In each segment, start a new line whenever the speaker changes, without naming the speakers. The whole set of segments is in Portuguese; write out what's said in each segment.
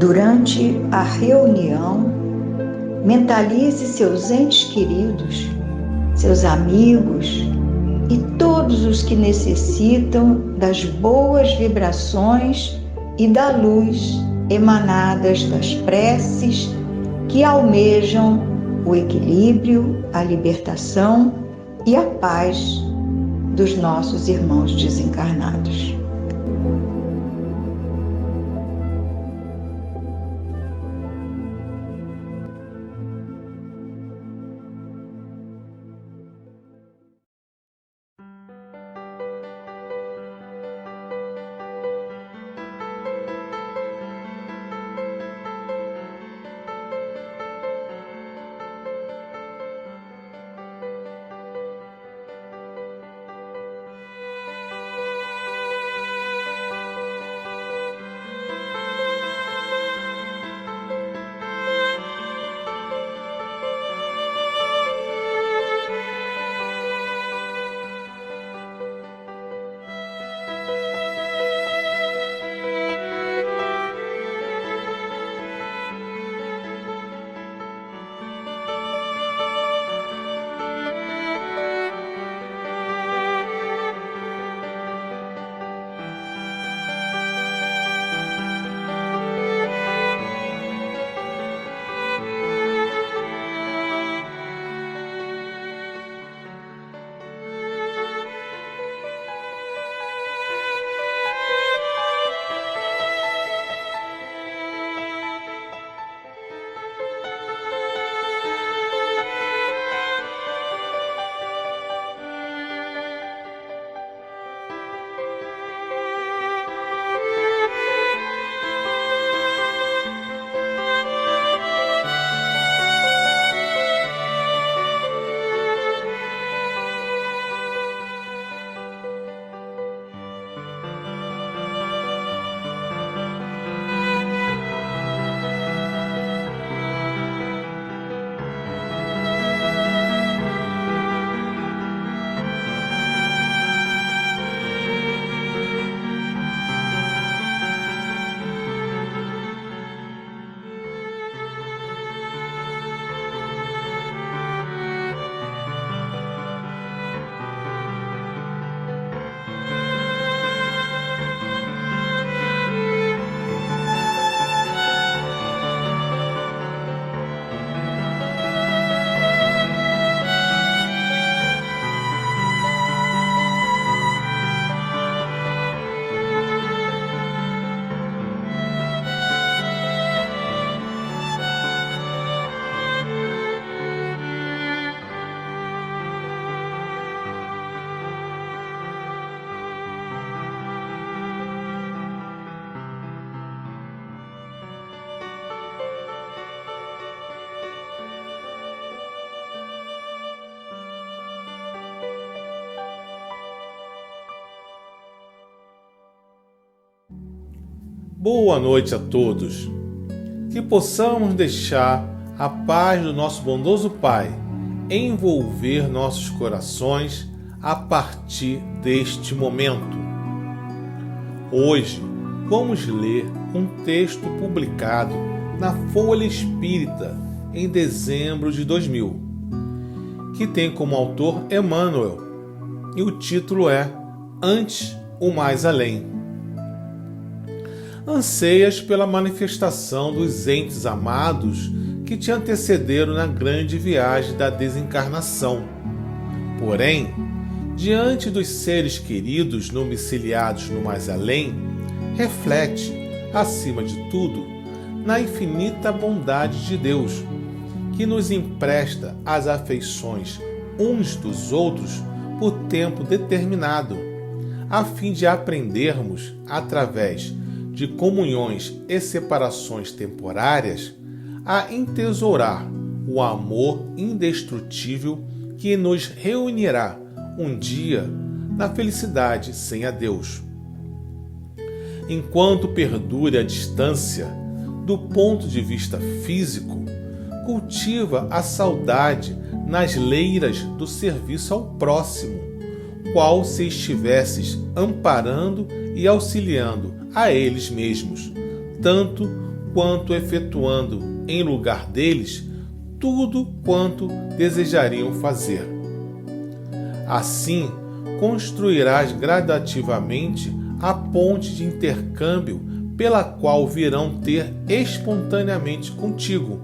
Durante a reunião, mentalize seus entes queridos, seus amigos e todos os que necessitam das boas vibrações e da luz emanadas das preces que almejam o equilíbrio, a libertação e a paz dos nossos irmãos desencarnados.
Boa noite a todos. Que possamos deixar a paz do nosso bondoso Pai envolver nossos corações a partir deste momento. Hoje vamos ler um texto publicado na Folha Espírita em dezembro de 2000, que tem como autor Emmanuel, e o título é Antes o Mais Além. Anseias pela manifestação dos entes amados que te antecederam na grande viagem da desencarnação. Porém, diante dos seres queridos domiciliados no mais além, reflete, acima de tudo, na infinita bondade de Deus, que nos empresta as afeições uns dos outros por tempo determinado, a fim de aprendermos, através de comunhões e separações temporárias, a entesourar o amor indestrutível que nos reunirá um dia na felicidade sem adeus. Enquanto perdure a distância, do ponto de vista físico, cultiva a saudade nas leiras do serviço ao próximo, qual se estivesses amparando e auxiliando a eles mesmos, tanto quanto efetuando em lugar deles tudo quanto desejariam fazer. Assim, construirás gradativamente a ponte de intercâmbio pela qual virão ter espontaneamente contigo,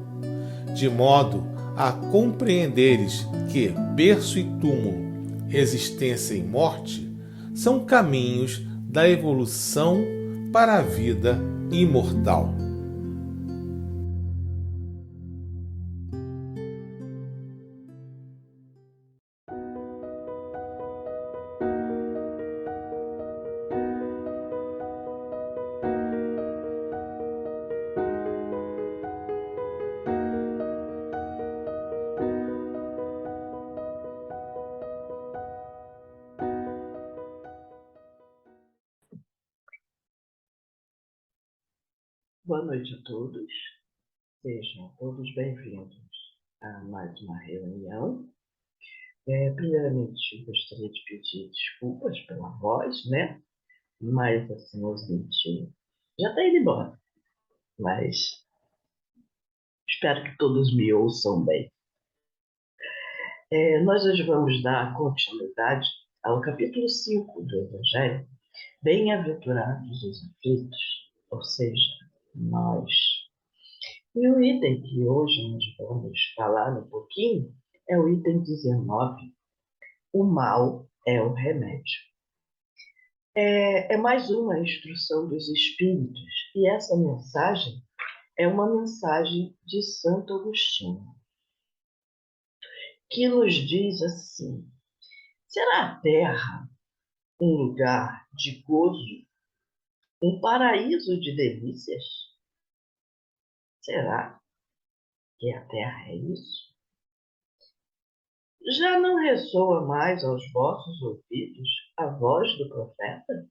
de modo a compreenderes que berço e túmulo, existência e morte são caminhos da evolução para a vida imortal.
Boa noite a todos, sejam todos bem-vindos a mais uma reunião. Primeiramente, gostaria de pedir desculpas pela voz, né? Mas, assim, o ouvinte já está indo embora, mas espero que todos me ouçam bem. Nós hoje vamos dar continuidade ao capítulo 5 do Evangelho, Bem-aventurados os aflitos, ou seja, nós. E o item que hoje nós vamos falar um pouquinho é o item 19. O mal é o remédio. É mais uma instrução dos Espíritos, e essa mensagem é uma mensagem de Santo Agostinho, que nos diz assim: será a Terra um lugar de gozo, um paraíso de delícias? Será que a Terra é isso? Já não ressoa mais aos vossos ouvidos a voz do profeta?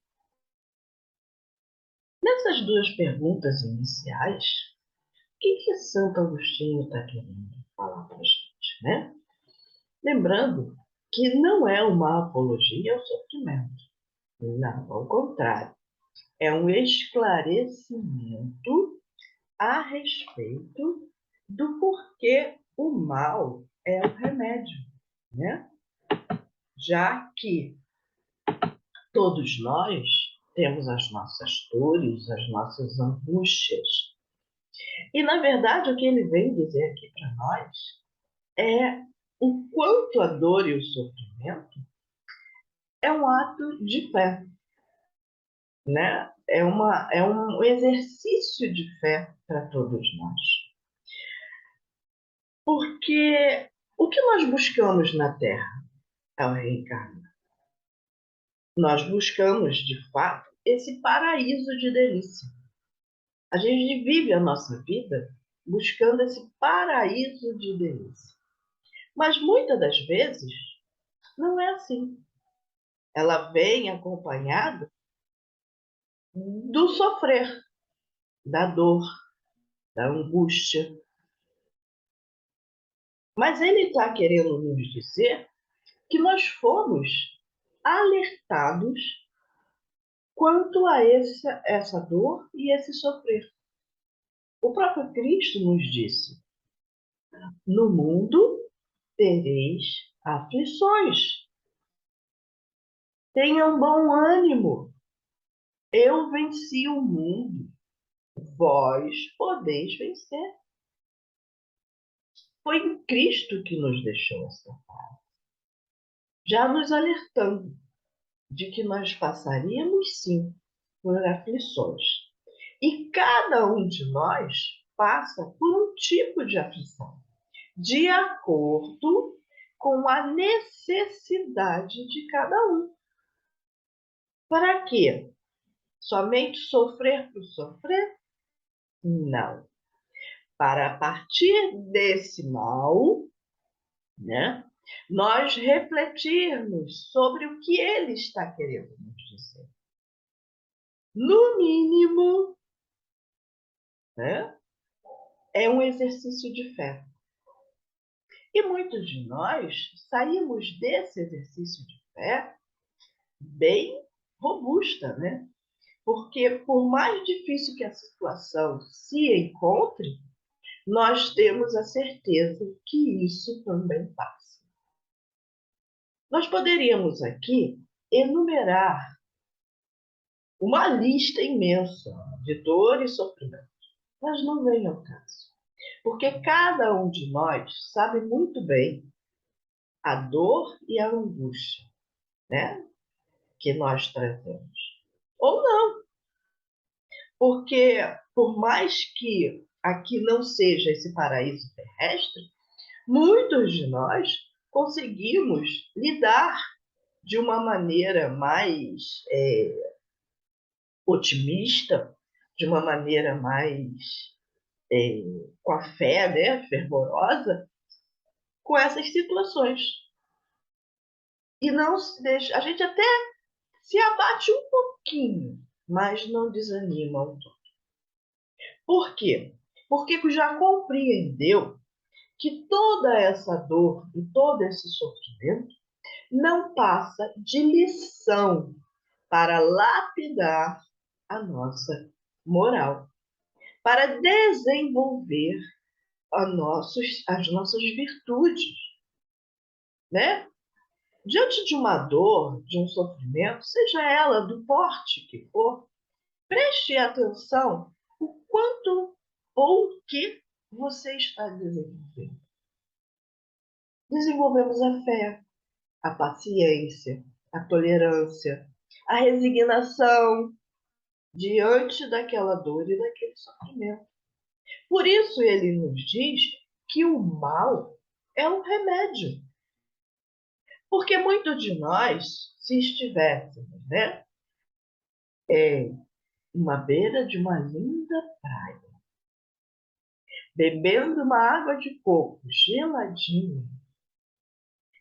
Nessas duas perguntas iniciais, o que Santo Agostinho está querendo falar para a gente, né? Lembrando que não é uma apologia ao sofrimento. Não, ao contrário. É um esclarecimento a respeito do porquê o mal é o remédio, né? Já que todos nós temos as nossas dores, as nossas angústias. E, na verdade, o que ele vem dizer aqui para nós é o quanto a dor e o sofrimento é um ato de fé, né? É um exercício de fé para todos nós. Porque o que nós buscamos na Terra ao reencarnar? Nós buscamos, de fato, esse paraíso de delícia. A gente vive a nossa vida buscando esse paraíso de delícia. Mas muitas das vezes não é assim. Ela vem acompanhada do sofrer, da dor, da angústia. Mas ele está querendo nos dizer que nós fomos alertados quanto a essa dor e esse sofrer. O próprio Cristo nos disse: no mundo tereis aflições. Tenham bom ânimo. Eu venci o mundo. Vós podeis vencer. Foi Cristo que nos deixou essa frase, já nos alertando de que nós passaríamos sim por aflições. E cada um de nós passa por um tipo de aflição, de acordo com a necessidade de cada um. Para quê? Somente sofrer por sofrer? Não. Para partir desse mal, né, nós refletirmos sobre o que ele está querendo nos dizer. No mínimo, né, é um exercício de fé. E muitos de nós saímos desse exercício de fé bem robusta, né? Porque por mais difícil que a situação se encontre, nós temos a certeza que isso também passa. Nós poderíamos aqui enumerar uma lista imensa de dor e sofrimento, mas não vem ao caso. Porque cada um de nós sabe muito bem a dor e a angústia, né, que nós trazemos. Ou não, porque por mais que aqui não seja esse paraíso terrestre, muitos de nós conseguimos lidar de uma maneira mais otimista, de uma maneira mais com a fé, né, fervorosa, com essas situações. E não se deixa, a gente até se abate um pouquinho, mas não desanima um todo. Por quê? Porque já compreendeu que toda essa dor e todo esse sofrimento não passa de lição para lapidar a nossa moral, para desenvolver as nossas virtudes, né? Diante de uma dor, de um sofrimento, seja ela do porte que for, preste atenção o quanto ou o que você está desenvolvendo. Desenvolvemos a fé, a paciência, a tolerância, a resignação diante daquela dor e daquele sofrimento. Por isso ele nos diz que o mal é um remédio. Porque muitos de nós, se estivéssemos, né, uma beira de uma linda praia, bebendo uma água de coco geladinha,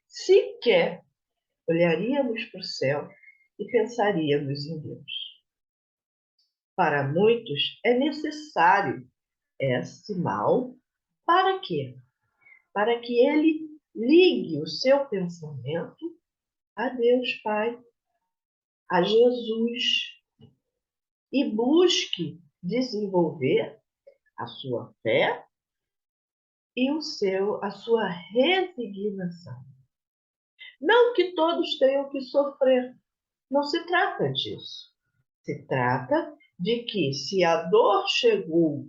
sequer olharíamos para o céu e pensaríamos em Deus. Para muitos é necessário esse mal. Para quê? Para que ele ligue o seu pensamento a Deus Pai, a Jesus, e busque desenvolver a sua fé e a sua resignação. Não que todos tenham que sofrer, não se trata disso. Se trata de que se a dor chegou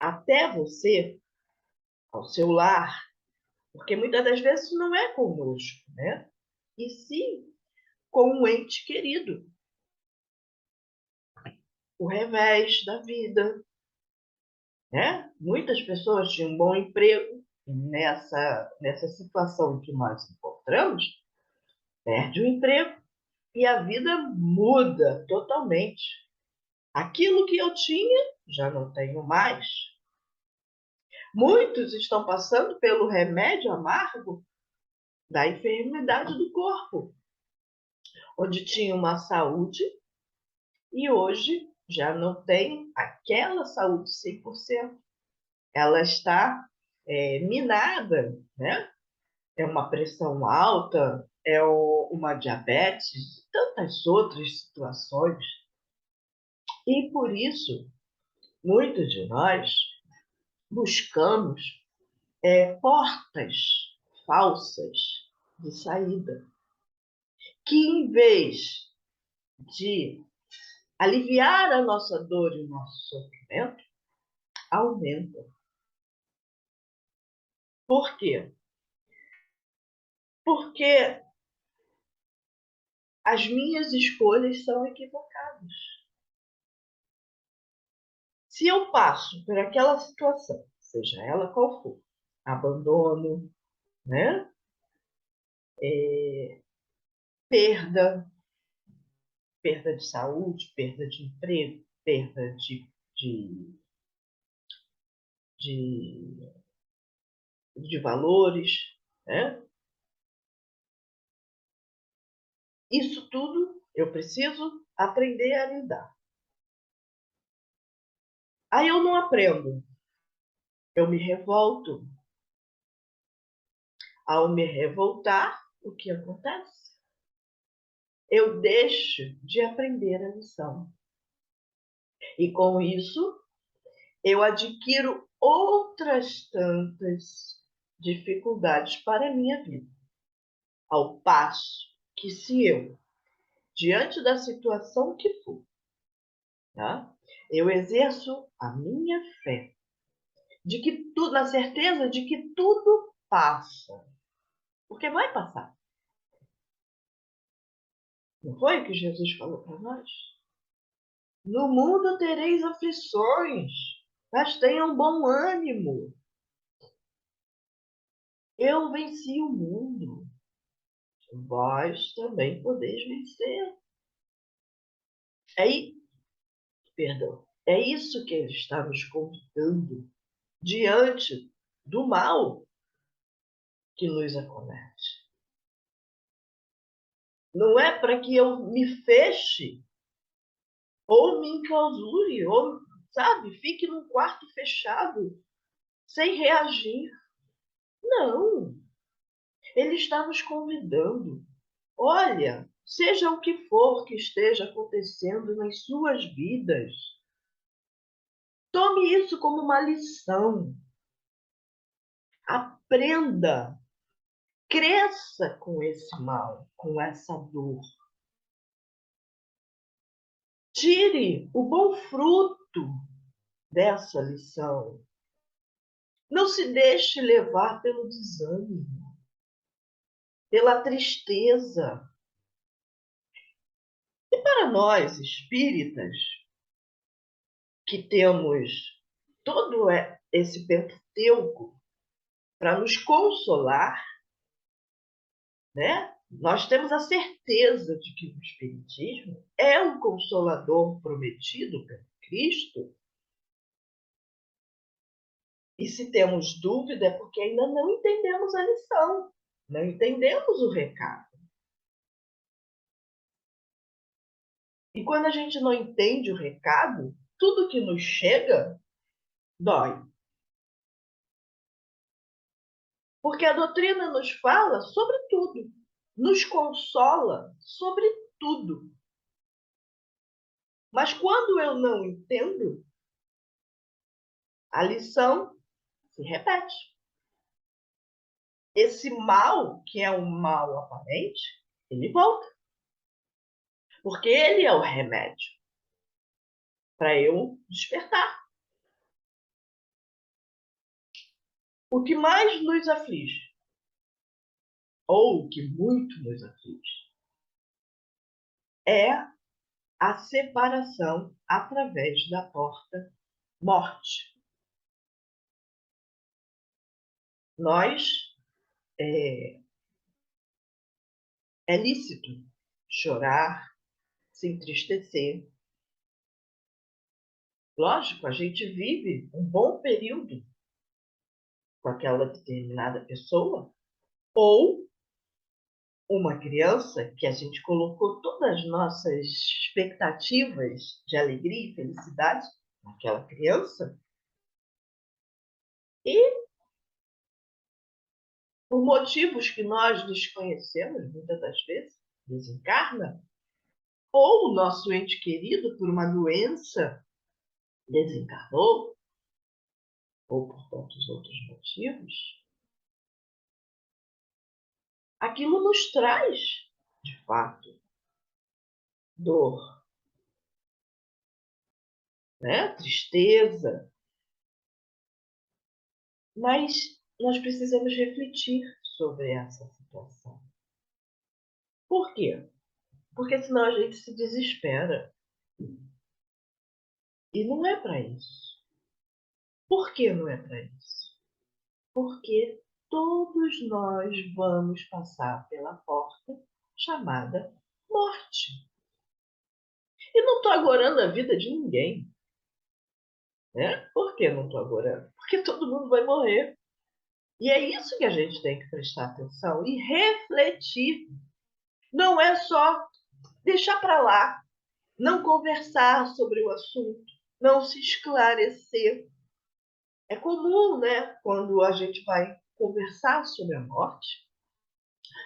até você, ao seu lar, porque muitas das vezes não é conosco, né? E sim com um ente querido. O revés da vida, né? Muitas pessoas tinham um bom emprego e nessa situação que nós encontramos, perde o emprego e a vida muda totalmente. Aquilo que eu tinha, já não tenho mais. Muitos estão passando pelo remédio amargo da enfermidade do corpo, onde tinha uma saúde e hoje já não tem aquela saúde 100%. Ela está minada, né? É uma pressão alta, uma diabetes, tantas outras situações. E por isso, muitos de nós buscamos portas falsas de saída, que em vez de aliviar a nossa dor e o nosso sofrimento, aumentam. Por quê? Porque as minhas escolhas são equivocadas. Se eu passo por aquela situação, seja ela qual for, abandono, né? Perda de saúde, perda de emprego, perda de, de valores, né? Isso tudo eu preciso aprender a lidar. Aí eu não aprendo, eu me revolto. Ao me revoltar, o que acontece? Eu deixo de aprender a lição. E com isso, eu adquiro outras tantas dificuldades para a minha vida. Ao passo que se eu, diante da situação que for, tá? Eu exerço a minha fé, de que tudo, na certeza de que tudo passa, porque vai passar. Não foi o que Jesus falou para nós? No mundo tereis aflições, mas tenham bom ânimo. Eu venci o mundo, vós também podeis vencer. É, perdão, é isso que ele está nos convidando diante do mal que nos acomete. Não é para que eu me feche, ou me enclausure, ou, sabe, fique num quarto fechado, sem reagir. Não. Ele está nos convidando. Olha, seja o que for que esteja acontecendo nas suas vidas, tome isso como uma lição. Aprenda. Cresça com esse mal, com essa dor. Tire o bom fruto dessa lição. Não se deixe levar pelo desânimo, pela tristeza. E para nós, espíritas, que temos todo esse Pentateuco para nos consolar, né? Nós temos a certeza de que o Espiritismo é um consolador prometido por Cristo. E se temos dúvida é porque ainda não entendemos a lição, não entendemos o recado. E quando a gente não entende o recado, tudo que nos chega dói. Porque a doutrina nos fala sobre tudo, nos consola sobre tudo. Mas quando eu não entendo, a lição se repete. Esse mal, que é um mal aparente, ele volta. Porque ele é o remédio para eu despertar. O que mais nos aflige, ou o que muito nos aflige, é a separação através da porta morte. Nós, é lícito chorar, se entristecer. Lógico, a gente vive um bom período com aquela determinada pessoa, ou uma criança que a gente colocou todas as nossas expectativas de alegria e felicidade naquela criança, e por motivos que nós desconhecemos, muitas das vezes, desencarna, ou o nosso ente querido, por uma doença, desencarnou, ou por tantos outros motivos, aquilo nos traz, de fato, dor, né? Tristeza. Mas nós precisamos refletir sobre essa situação. Por quê? Porque senão a gente se desespera. E não é para isso. Por que não é para isso? Porque todos nós vamos passar pela porta chamada morte. E não estou agorando a vida de ninguém. Né? Por que não estou agorando? Porque todo mundo vai morrer. E é isso que a gente tem que prestar atenção e refletir. Não é só deixar para lá, não conversar sobre o assunto, não se esclarecer. É comum, né, quando a gente vai conversar sobre a morte,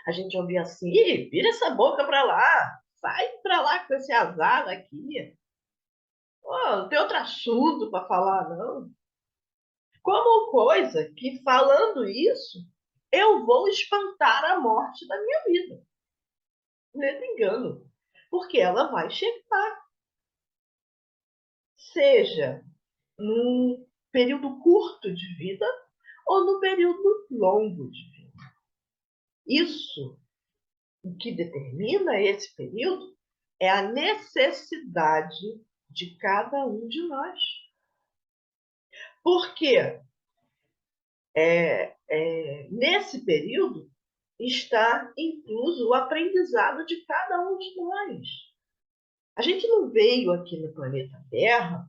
a gente ouvir assim: ih, vira essa boca para lá, sai para lá com esse azar daqui. Oh, não tem outro assunto para falar, não. Como coisa que, falando isso, eu vou espantar a morte da minha vida. Não é engano. Porque ela vai chegar. Seja num período curto de vida ou no período longo de vida. Isso, o que determina esse período, é a necessidade de cada um de nós. Porque nesse período está incluso o aprendizado de cada um de nós. A gente não veio aqui no planeta Terra,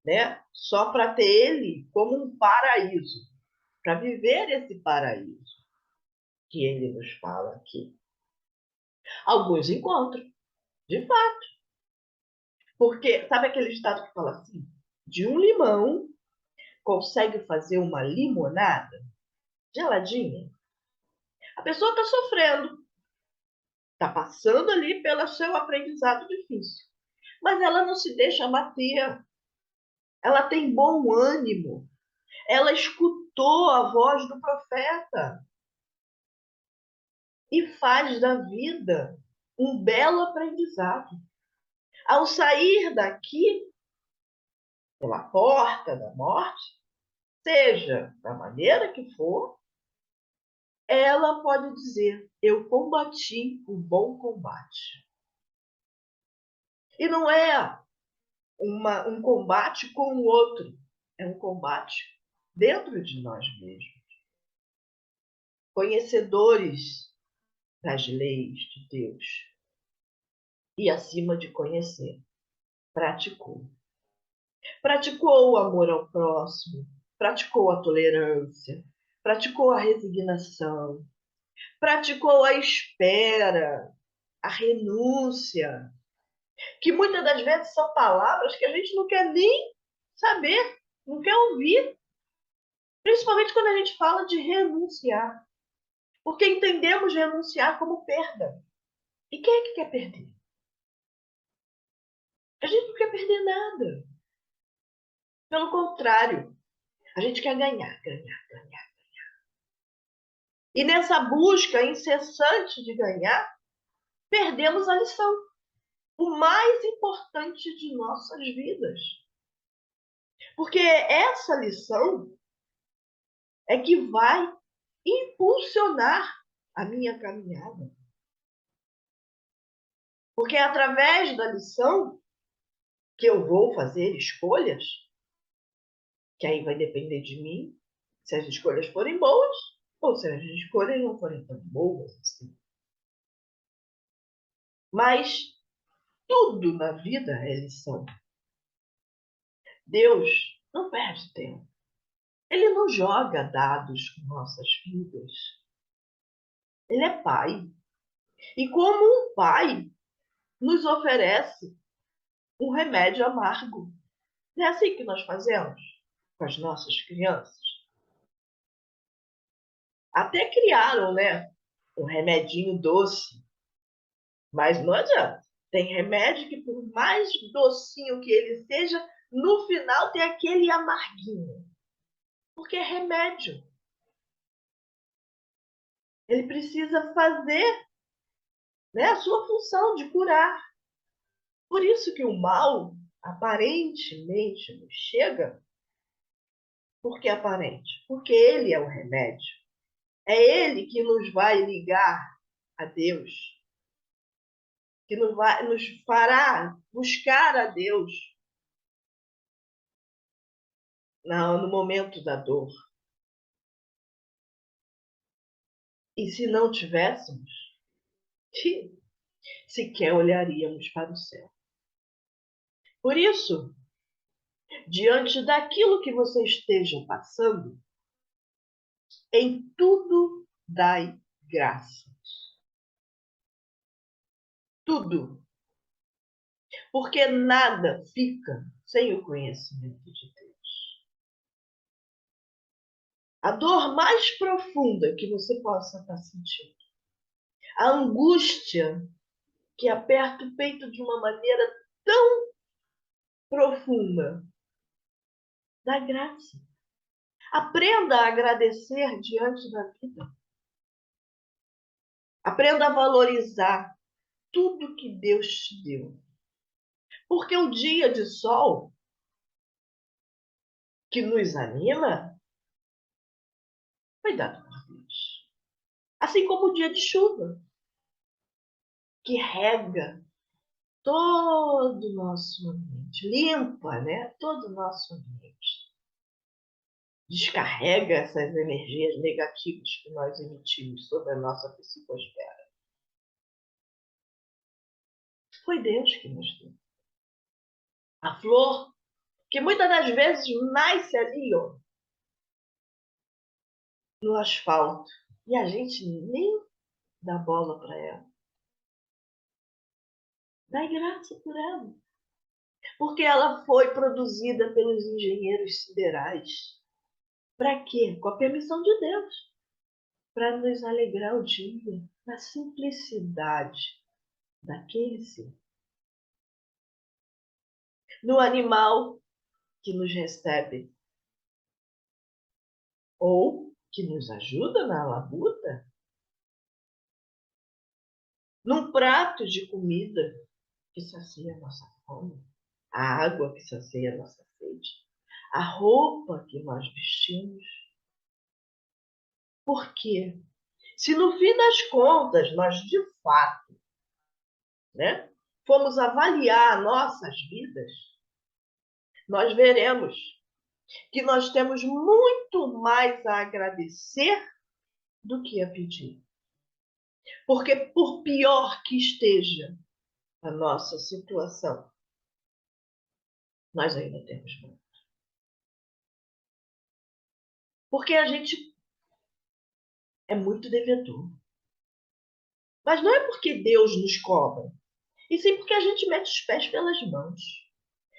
né, só para ter ele como um paraíso, para viver esse paraíso que ele nos fala aqui. Alguns encontram, de fato. Porque, sabe aquele estado que fala assim? De um limão consegue fazer uma limonada geladinha? A pessoa está sofrendo, está passando ali pelo seu aprendizado difícil. Mas ela não se deixa bater. Ela tem bom ânimo. Ela escutou a voz do profeta e faz da vida um belo aprendizado. Ao sair daqui, pela porta da morte, seja da maneira que for, ela pode dizer: eu combati o bom combate. E não é um combate com o outro, é um combate dentro de nós mesmos. Conhecedores das leis de Deus. E, acima de conhecer, praticou. Praticou o amor ao próximo, praticou a tolerância, praticou a resignação, praticou a espera, a renúncia, que muitas das vezes são palavras que a gente não quer nem saber, não quer ouvir, principalmente quando a gente fala de renunciar, porque entendemos renunciar como perda. E quem é que quer perder? A gente não quer perder nada. Pelo contrário, a gente quer ganhar, ganhar, ganhar. E nessa busca incessante de ganhar, perdemos a lição, o mais importante de nossas vidas. Porque essa lição é que vai impulsionar a minha caminhada. Porque é através da lição que eu vou fazer escolhas, que aí vai depender de mim, se as escolhas forem boas ou se as escolhas não forem tão boas assim. Mas tudo na vida é lição. Deus não perde tempo. Ele não joga dados com nossas vidas. Ele é pai. E como um pai nos oferece um remédio amargo. Não é assim que nós fazemos com as nossas crianças? Até criaram, né? Um remedinho doce. Mas não adianta. Tem remédio que, por mais docinho que ele seja, no final tem aquele amarguinho. Porque é remédio. Ele precisa fazer, né, a sua função de curar. Por isso que o mal, aparentemente, nos chega. Por que aparente? Porque ele é o remédio. É ele que nos vai ligar a Deus, que nos fará buscar a Deus no momento da dor. E se não tivéssemos, sequer olharíamos para o céu. Por isso, diante daquilo que você esteja passando, em tudo dai graça. Tudo. Porque nada fica sem o conhecimento de Deus. A dor mais profunda que você possa estar sentindo, a angústia que aperta o peito de uma maneira tão profunda da graça. Aprenda a agradecer diante da vida. Aprenda a valorizar tudo que Deus te deu. Porque o dia de sol que nos anima foi dado por Deus. Assim como o dia de chuva, que rega todo o nosso ambiente, limpa, né? Todo o nosso ambiente. Descarrega essas energias negativas que nós emitimos sobre a nossa psicosfera. Foi Deus que nos deu. A flor, que muitas das vezes nasce ali, ó, no asfalto, e a gente nem dá bola para ela. Dai graça por ela. Porque ela foi produzida pelos engenheiros siderais. Para quê? Com a permissão de Deus. Para nos alegrar o dia, na simplicidade daquele ser. No animal que nos recebe, ou que nos ajuda na labuta, num prato de comida que sacia a nossa fome, a água que sacia a nossa sede, a roupa que nós vestimos. Por quê? Se no fim das contas nós de fato, né, formos avaliar nossas vidas, nós veremos que nós temos muito mais a agradecer do que a pedir. Porque por pior que esteja a nossa situação, nós ainda temos muito. Porque a gente é muito devedor. Mas não é porque Deus nos cobra, e sim porque a gente mete os pés pelas mãos,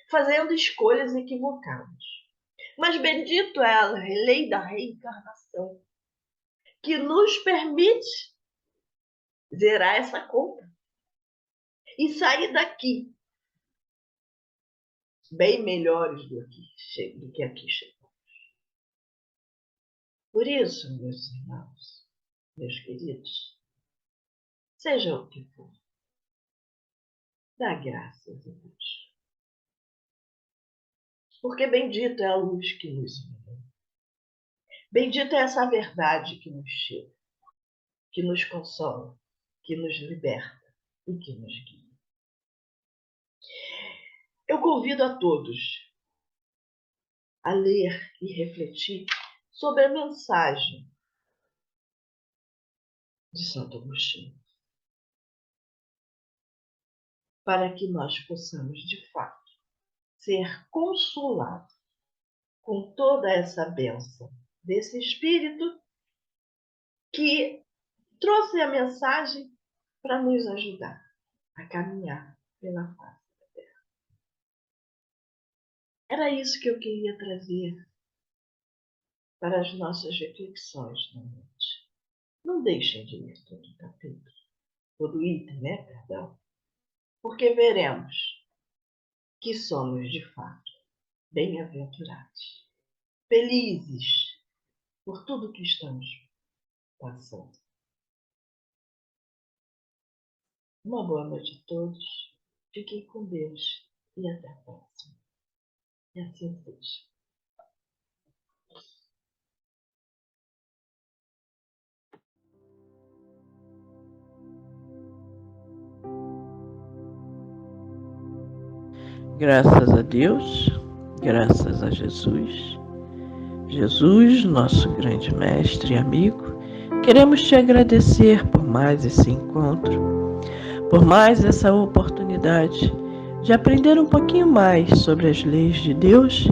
fazendo escolhas equivocadas. Mas bendito é a lei da reencarnação, que nos permite zerar essa conta e sair daqui bem melhores do que aqui chegamos. Por isso, meus irmãos, meus queridos, seja o que for, dá graças a Deus. Porque bendita é a luz que nos ilumina. Bendita é essa verdade que nos chega, que nos consola, que nos liberta e que nos guia. Eu convido a todos a ler e refletir sobre a mensagem de Santo Agostinho, para que nós possamos, de fato, ser consolados com toda essa bênção desse Espírito que trouxe a mensagem para nos ajudar a caminhar pela face da terra. Era isso que eu queria trazer para as nossas reflexões na noite. Não deixem de ler todo o capítulo, todo o item, perdão, porque veremos que somos, de fato, bem-aventurados, felizes por tudo que estamos passando. Uma boa noite a todos, fiquem com Deus e até a próxima. E assim seja.
Graças a Deus, graças a Jesus. Jesus, nosso grande mestre e amigo, queremos te agradecer por mais esse encontro, por mais essa oportunidade de aprender um pouquinho mais sobre as leis de Deus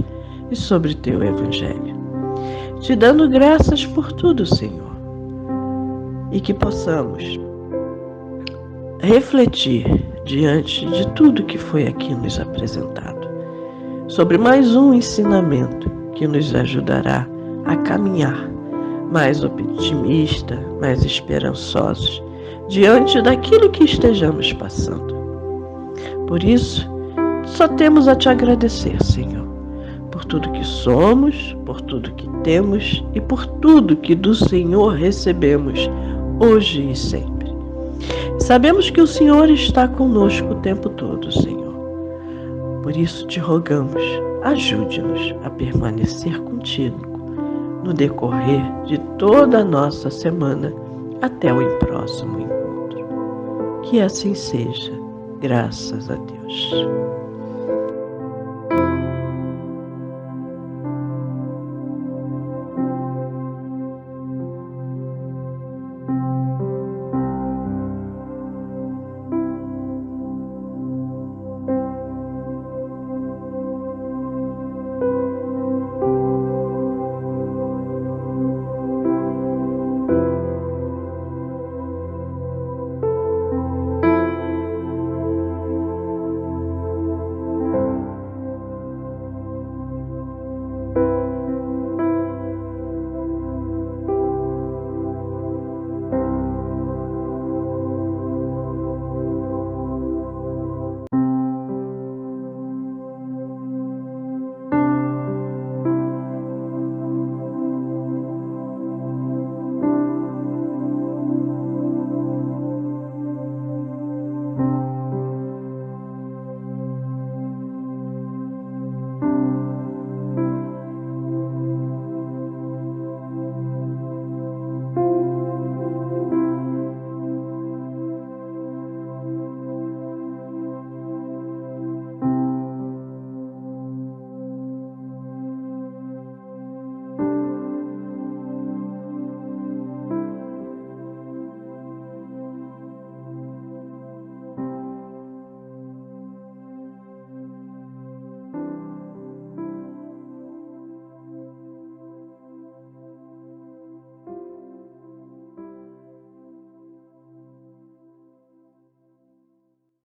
e sobre teu Evangelho. Te dando graças por tudo, Senhor, e que possamos refletir diante de tudo que foi aqui nos apresentado, sobre mais um ensinamento que nos ajudará a caminhar mais otimista, mais esperançosos diante daquilo que estejamos passando. Por isso, só temos a te agradecer, Senhor, por tudo que somos, por tudo que temos e por tudo que do Senhor recebemos hoje e sempre. Sabemos que o Senhor está conosco o tempo todo, Senhor. Por isso te rogamos, ajude-nos a permanecer contigo no decorrer de toda a nossa semana até o próximo encontro. Que assim seja, graças a Deus.